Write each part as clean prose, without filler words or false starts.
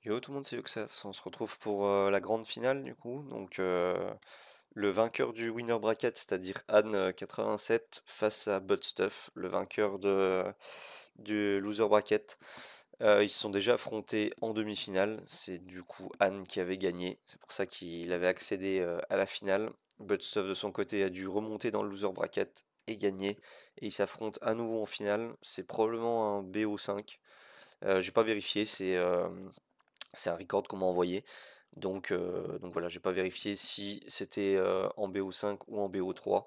Yo tout le monde, c'est Yoxas. On se retrouve pour la grande finale du coup. Donc le vainqueur du winner bracket, c'est-à-dire Anne 87 face à Buttstuff, le vainqueur du loser bracket. Ils se sont déjà affrontés en demi-finale. C'est du coup Anne qui avait gagné. C'est pour ça qu'il avait accédé à la finale. Buttstuff de son côté a dû remonter dans le loser bracket et gagner. Et ils s'affrontent à nouveau en finale. C'est probablement un BO5. J'ai pas vérifié, c'est un record qu'on m'a envoyé. Donc voilà, j'ai pas vérifié si c'était en BO5 ou en BO3.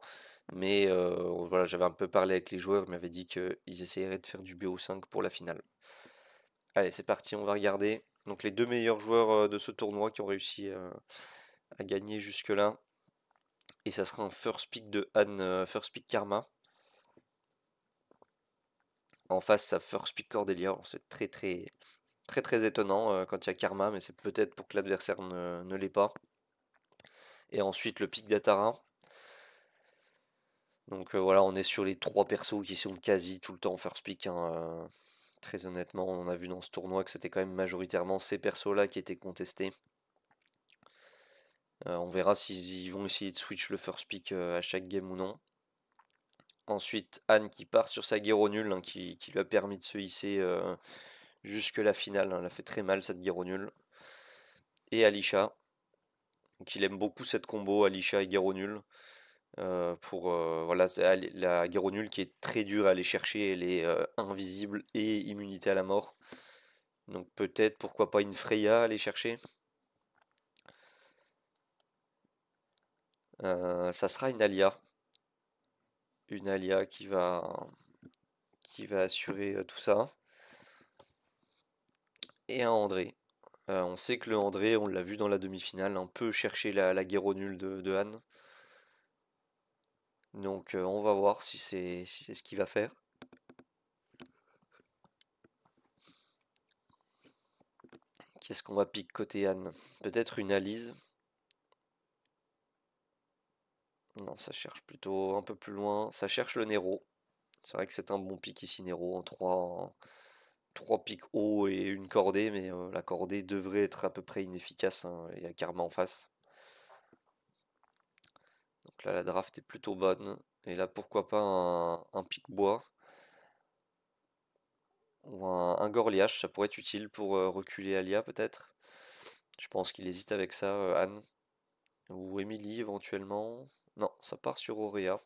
Mais voilà, j'avais un peu parlé avec les joueurs, ils m'avaient dit qu'ils essaieraient de faire du BO5 pour la finale. Allez, c'est parti, on va regarder. Donc les deux meilleurs joueurs de ce tournoi qui ont réussi à gagner jusque-là. Et ça sera un first pick de Anne, first pick Karma. En face, ça first pick Cordelia. Alors, c'est très étonnant quand il y a Karma, mais c'est peut-être pour que l'adversaire ne l'ait pas. Et ensuite le pic d'Atara. Donc voilà, on est sur les trois persos qui sont quasi tout le temps first pick, hein, très honnêtement, on a vu dans ce tournoi que c'était quand même majoritairement ces persos-là qui étaient contestés. On verra s'ils vont essayer de switch le first pick à chaque game ou non. Ensuite, Anne qui part sur sa guerre nulle, hein, qui lui a permis de se hisser jusque la finale, hein. Elle a fait très mal cette guerre nulle. Et Alisha, donc il aime beaucoup cette combo Alisha et guerre nulle. Voilà, la guerre nulle qui est très dure à aller chercher, elle est invisible et immunité à la mort. Donc peut-être pourquoi pas une Freya à aller chercher. Ça sera une Alia. Une Alia qui va assurer tout ça. Et un André. On sait que le André, on l'a vu dans la demi-finale, un peu chercher la guerre nulle de Han. Donc on va voir si c'est ce qu'il va faire. Qu'est-ce qu'on va pick côté Han? Peut-être une Alice. Non, ça cherche plutôt un peu plus loin. Ça cherche le Nero. C'est vrai que c'est un bon pick ici, Nero, en 3 pics hauts et une cordée, mais la cordée devrait être à peu près inefficace, hein. Il y a Karma en face. Donc là, la draft est plutôt bonne. Et là, pourquoi pas un pic bois ou un Gorliash, ça pourrait être utile pour reculer Alia peut-être. Je pense qu'il hésite avec ça, Anne. Ou Emily éventuellement. Non, ça part sur Auréa.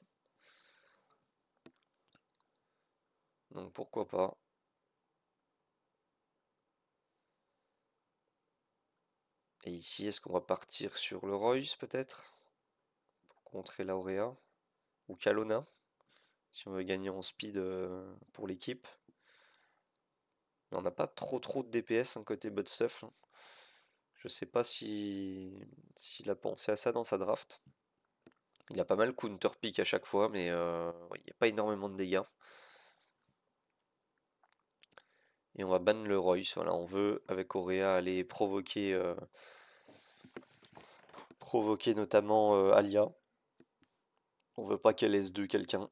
Donc pourquoi pas. Et ici, est-ce qu'on va partir sur le Royce peut-être? Pour contrer l'Auréa. Ou Kalona, si on veut gagner en speed pour l'équipe. Mais on n'a pas trop de DPS hein, côté Budstuff, là. Je sais pas s'il a pensé à ça dans sa draft. Il a pas mal counter pick à chaque fois, mais ouais, il n'y a pas énormément de dégâts. Et on va ban le Royce. Voilà, on veut avec Auréa aller provoquer notamment Alia. On veut pas qu'elle S2 quelqu'un.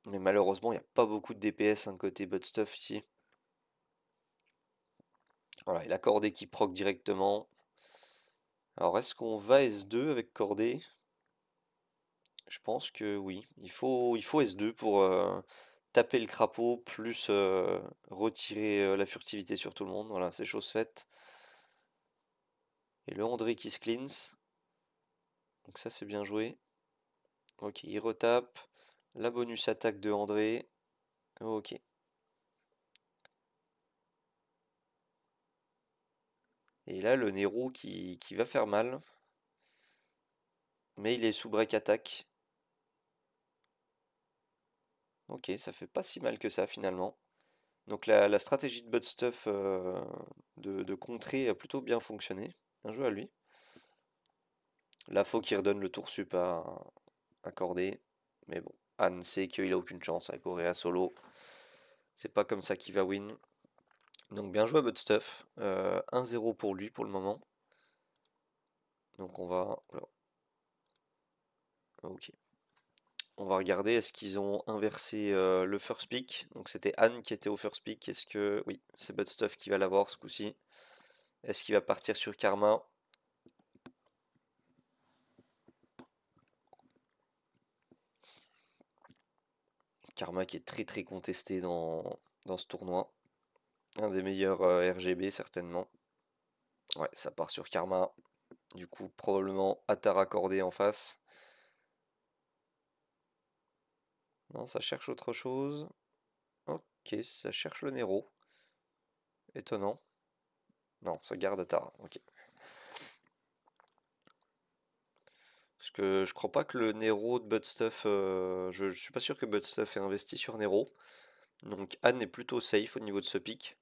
Mais malheureusement, il n'y a pas beaucoup de DPS hein, côté Budstuff ici. Voilà, il a Cordé qui proc directement. Alors est-ce qu'on va S2 avec Cordé? Je pense que oui. Il faut S2 pour taper le crapaud plus retirer la furtivité sur tout le monde. Voilà, c'est chose faite. Et le André qui se cleanse. Donc ça c'est bien joué. Ok, il retape. La bonus attaque de André. Ok. Et là le Nero qui va faire mal. Mais il est sous break attack. Ok, ça fait pas si mal que ça finalement. Donc la stratégie de Budstuff de contrer a plutôt bien fonctionné. Bien joué à lui. Là, faut qu'il redonne le tour sup à Corday. Mais bon, Anne sait qu'il a aucune chance avec Auréa solo. C'est pas comme ça qu'il va win. Donc bien joué à Budstuff. 1-0 pour lui pour le moment. Donc on va. Voilà. Ok. On va regarder, est-ce qu'ils ont inversé le first pick? Donc c'était Anne qui était au first pick. Est-ce que. Oui, c'est Budstuff qui va l'avoir ce coup-ci. Est-ce qu'il va partir sur Karma? Karma qui est très très contesté dans ce tournoi. Un des meilleurs RGB certainement. Ouais, ça part sur Karma. Du coup, probablement Atara accordé en face. Non, ça cherche autre chose. Ok, ça cherche le Nero. Étonnant. Non, ça garde Atara. Ok. Parce que je crois pas que le Nero de Budstuff. Je suis pas sûr que Budstuff ait investi sur Nero. Donc Anne est plutôt safe au niveau de ce pic.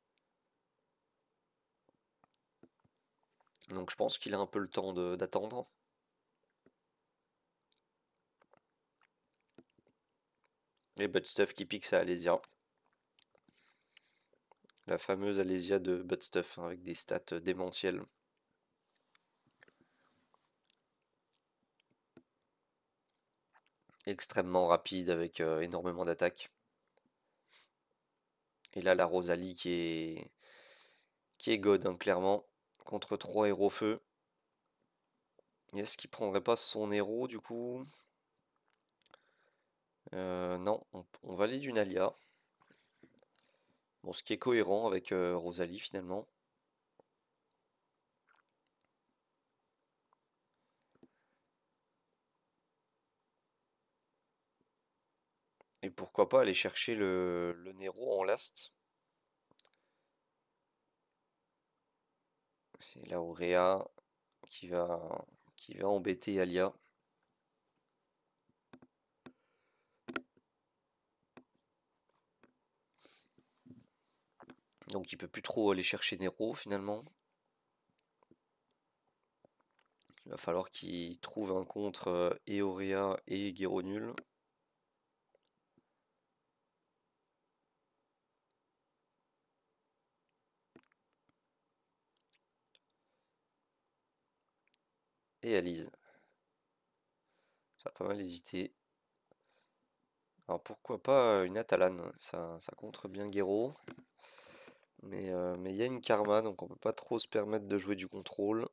Donc je pense qu'il a un peu le temps d'attendre. Et Budstuff qui pique sa Alésia. La fameuse Alésia de Budstuff, hein, avec des stats démentielles. Extrêmement rapide avec énormément d'attaques. Et là la Rosalie qui est god, hein, clairement. Contre 3 héros feu. Est-ce qu'il prendrait pas son héros du coup? Non, on valide une Alia. Bon, ce qui est cohérent avec Rosalie finalement. Et pourquoi pas aller chercher le Nero en last. C'est la Auréa qui va embêter Alia. Donc il peut plus trop aller chercher Nero finalement. Il va falloir qu'il trouve un contre et Auréa et Guéro nul. Et Alice. Ça a pas mal hésité. Alors pourquoi pas une Atalane, ça contre bien Guéro. Mais il y a une Karma, donc on peut pas trop se permettre de jouer du contrôle.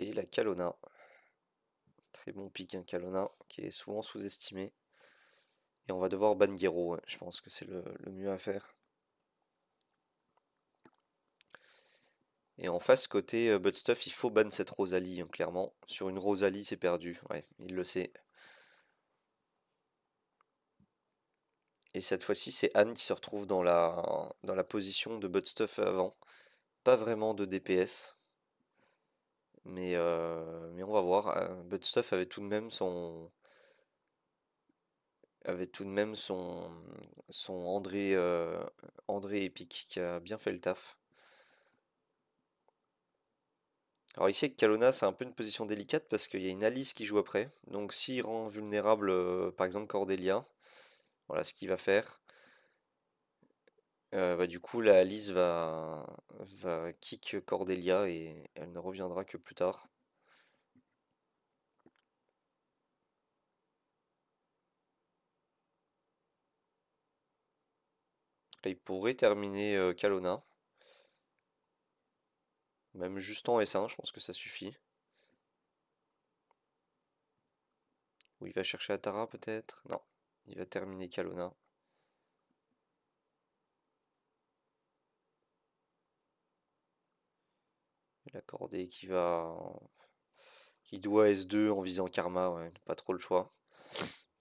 Et la Kalona. Très bon pick, un Kalona, qui est souvent sous-estimé. Et on va devoir ban Guéro, ouais. Je pense que c'est le mieux à faire. Et en face, côté Budstuff, il faut ban cette Rosalie, hein, clairement. Sur une Rosalie, c'est perdu. Ouais, il le sait. Et cette fois-ci, c'est Anne qui se retrouve dans la position de Budstuff avant. Pas vraiment de DPS. Mais on va voir. Budstuff avait tout de même son André Epic qui a bien fait le taf. Alors ici avec Kalona c'est un peu une position délicate parce qu'il y a une Alice qui joue après. Donc s'il rend vulnérable par exemple Cordelia, voilà ce qu'il va faire. Bah, du coup la Alice va kick Cordelia et elle ne reviendra que plus tard. Là, il pourrait terminer Kalona. Même juste en S1, je pense que ça suffit. Ou il va chercher Atara peut-être? Non, il va terminer Kalona. La cordée qui doit S2 en visant Karma, ouais, pas trop le choix.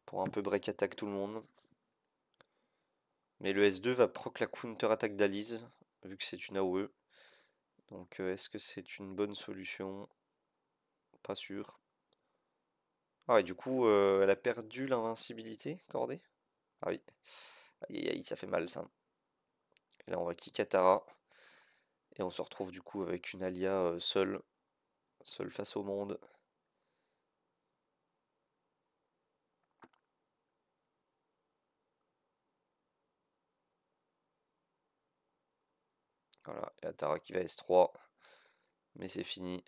Pour un peu break attack tout le monde. Mais le S2 va proc la counter attaque d'Alice, vu que c'est une AOE. Donc est-ce que c'est une bonne solution? Pas sûr. Ah et du coup elle a perdu l'invincibilité, Cordée? Ah oui. Aïe aïe aïe, ça fait mal ça. Et là on va kick Atara. Et on se retrouve du coup avec une Alia seule face au monde. Voilà, et Atara qui va S3. Mais c'est fini.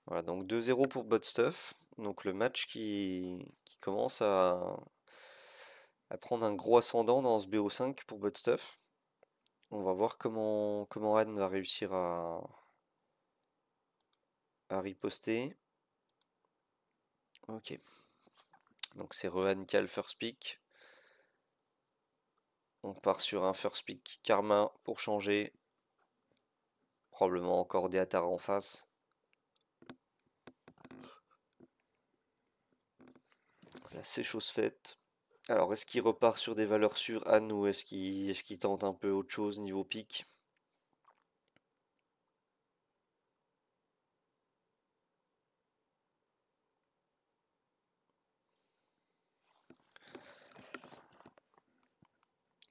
Voilà, donc 2-0 pour Budstuff. Donc le match qui commence à prendre un gros ascendant dans ce BO5 pour Buttstuff. On va voir comment Anne va réussir à riposter. Ok. Donc c'est Rehan Cal first pick. On part sur un first pick Karma pour changer. Probablement encore des Atara en face. Là c'est chose faite. Alors est-ce qu'il repart sur des valeurs sûres Anne ou est-ce qu'il tente un peu autre chose niveau pick?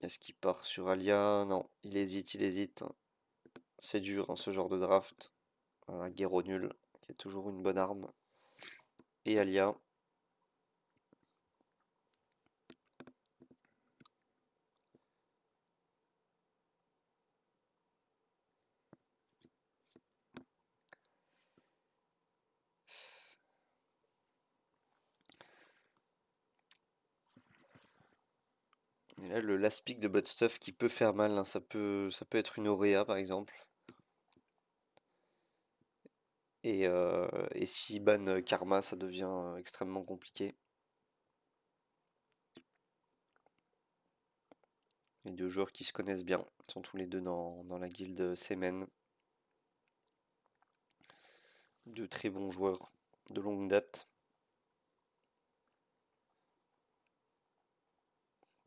Est-ce qu'il part sur Alia? Non, il hésite, il hésite. C'est dur, hein, ce genre de draft. Un Guerreau nul, qui est toujours une bonne arme. Et Alia. Et là, le last pick de Buttstuff qui peut faire mal, hein, ça peut être une Aurea par exemple. Et si ban Karma, ça devient extrêmement compliqué. Les deux joueurs qui se connaissent bien, ils sont tous les deux dans la guilde Semen. Deux très bons joueurs de longue date.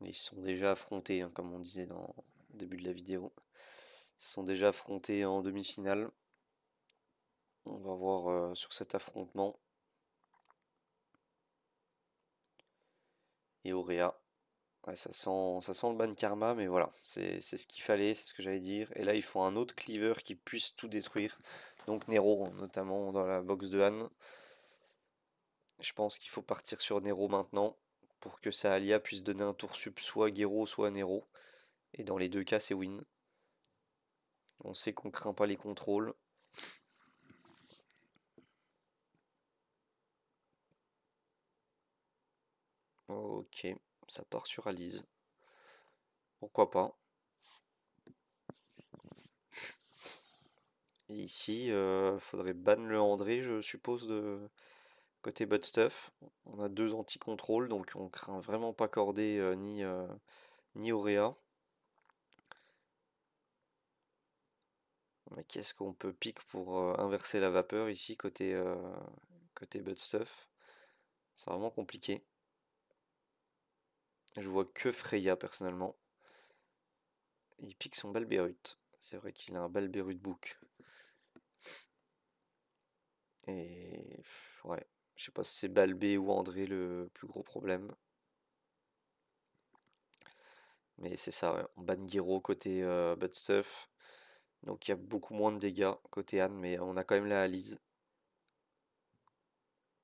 Ils se sont déjà affrontés, hein, comme on disait dans le début de la vidéo. Ils se sont déjà affrontés en demi-finale. On va voir sur cet affrontement. Et Aurea. Ouais, ça sent le ban karma, mais voilà, c'est ce qu'il fallait, c'est ce que j'allais dire. Et là, il faut un autre cleaver qui puisse tout détruire. Donc Nero, notamment dans la box de Han. Je pense qu'il faut partir sur Nero maintenant pour que sa Alia puisse donner un tour sup soit à Gero, soit à Nero. Et dans les deux cas, c'est win. On sait qu'on craint pas les contrôles. Ok, ça part sur Alice. Pourquoi pas. Et ici, faudrait ban le André, je suppose, de côté Buttstuff. On a deux anti-contrôles, donc on craint vraiment pas Cordé ni Aurea. Mais qu'est-ce qu'on peut pick pour inverser la vapeur ici côté Buttstuff? C'est vraiment compliqué. Je vois que Freya personnellement. Il pique son Balbérut. C'est vrai qu'il a un Balbérut book. Et ouais, je sais pas si c'est Balbé ou André le plus gros problème. Mais c'est ça, ouais. On ban Gero côté Buttstuff. Donc il y a beaucoup moins de dégâts côté Anne, mais on a quand même la Alice.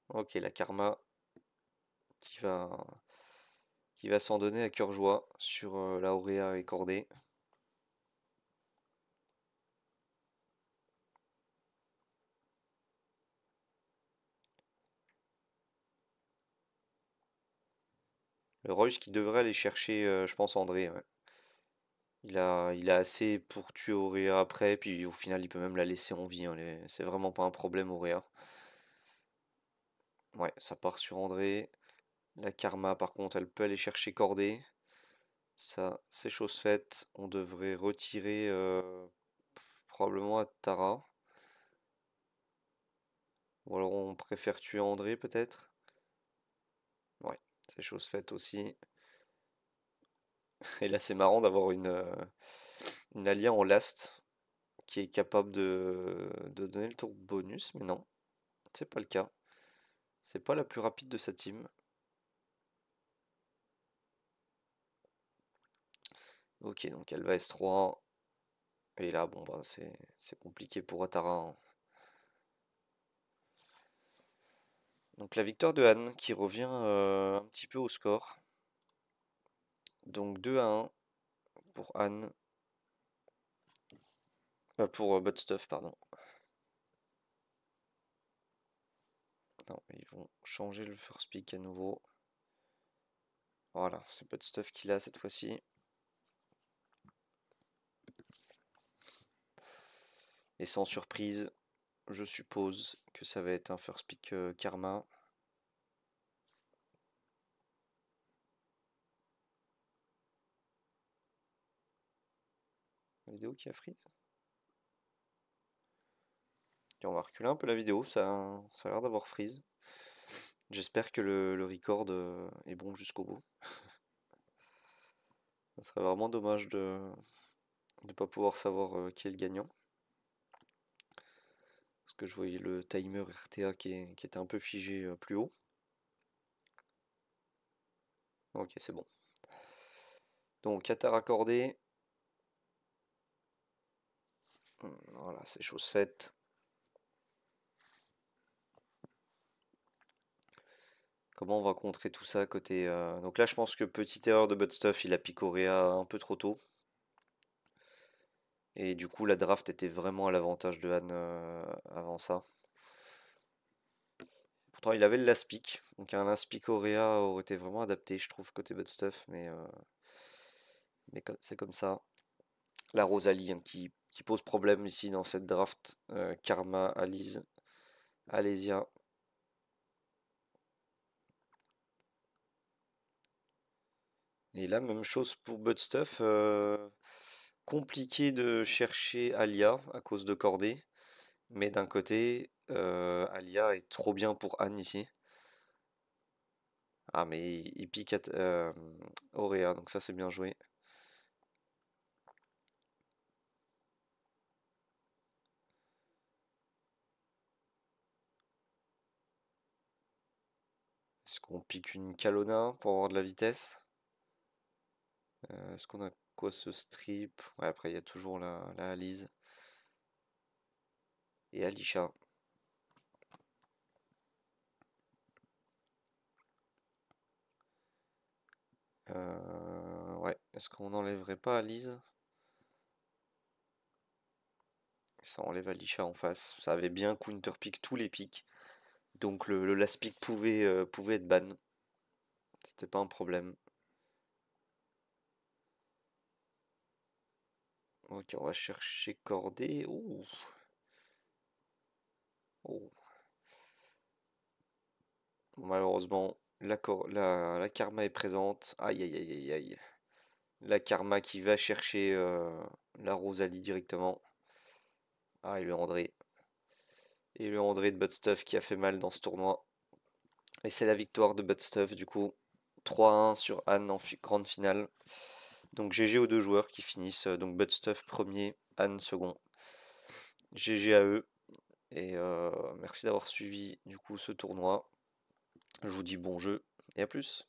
Ok, la Karma qui va, qui va s'en donner à cœur joie sur la Aurea et Cordé. Le Royce qui devrait aller chercher, je pense, André. Ouais. Il a assez pour tuer Aurea après, puis au final, il peut même la laisser en vie, hein, c'est vraiment pas un problème, Aurea. Ouais, ça part sur André. La Karma, par contre, elle peut aller chercher Cordé. Ça, c'est chose faite. On devrait retirer probablement Tara. Ou alors on préfère tuer André, peut-être. Ouais, c'est chose faite aussi. Et là, c'est marrant d'avoir une alliée en last qui est capable de donner le tour bonus, mais non, c'est pas le cas. C'est pas la plus rapide de sa team. Ok, donc elle va S3. Et là, bon, bah, c'est compliqué pour Atara, hein. Donc la victoire de Han qui revient un petit peu au score. Donc 2-1 pour Han. Pour Buttstuff, pardon. Non, ils vont changer le first pick à nouveau. Voilà, c'est pas de stuff qu'il a cette fois-ci. Et sans surprise, je suppose que ça va être un first pick Karma. La vidéo qui a freeze. Et on va reculer un peu la vidéo, ça a l'air d'avoir freeze. J'espère que le record est bon jusqu'au bout. Ça serait vraiment dommage de ne pas pouvoir savoir qui est le gagnant. Parce que je voyais le timer RTA qui était un peu figé plus haut. Ok, c'est bon. Donc, Qatar accordé. Voilà, c'est chose faite. Comment on va contrer tout ça côté... Donc là, je pense que petite erreur de Budstuff, il a picoré un peu trop tôt. Et du coup, la draft était vraiment à l'avantage de Han avant ça. Pourtant, il avait le last pick. Donc un last pick Aurea aurait été vraiment adapté, je trouve, côté Budstuff. Mais c'est comme ça. La Rosalie hein, qui pose problème ici dans cette draft. Karma, Alice, Alésia. Et là, même chose pour Budstuff. Compliqué de chercher Alia à cause de Cordée. Mais d'un côté, Alia est trop bien pour Anne ici. Ah, mais il pique Aurea, donc ça c'est bien joué. Est-ce qu'on pique une Kalona pour avoir de la vitesse? Est-ce qu'on a quoi ce strip? Ouais, après il y a toujours la Alice et Alisha. Ouais, est-ce qu'on n'enlèverait pas Alice? Ça enlève Alisha en face. Ça avait bien counter pick tous les picks. Donc le last pick pouvait être ban. C'était pas un problème. Ok, on va chercher Cordée. Ouh. Oh. Bon, malheureusement, la karma est présente. Aïe aïe aïe aïe aïe. La karma qui va chercher la Rosalie directement. Ah, et le André. Et le André de Budstuff qui a fait mal dans ce tournoi. Et c'est la victoire de Budstuff du coup. 3-1 sur Anne en grande finale. Donc GG aux deux joueurs qui finissent. Donc Budstuff premier, Anne second. GG à eux. Et merci d'avoir suivi du coup ce tournoi. Je vous dis bon jeu et à plus.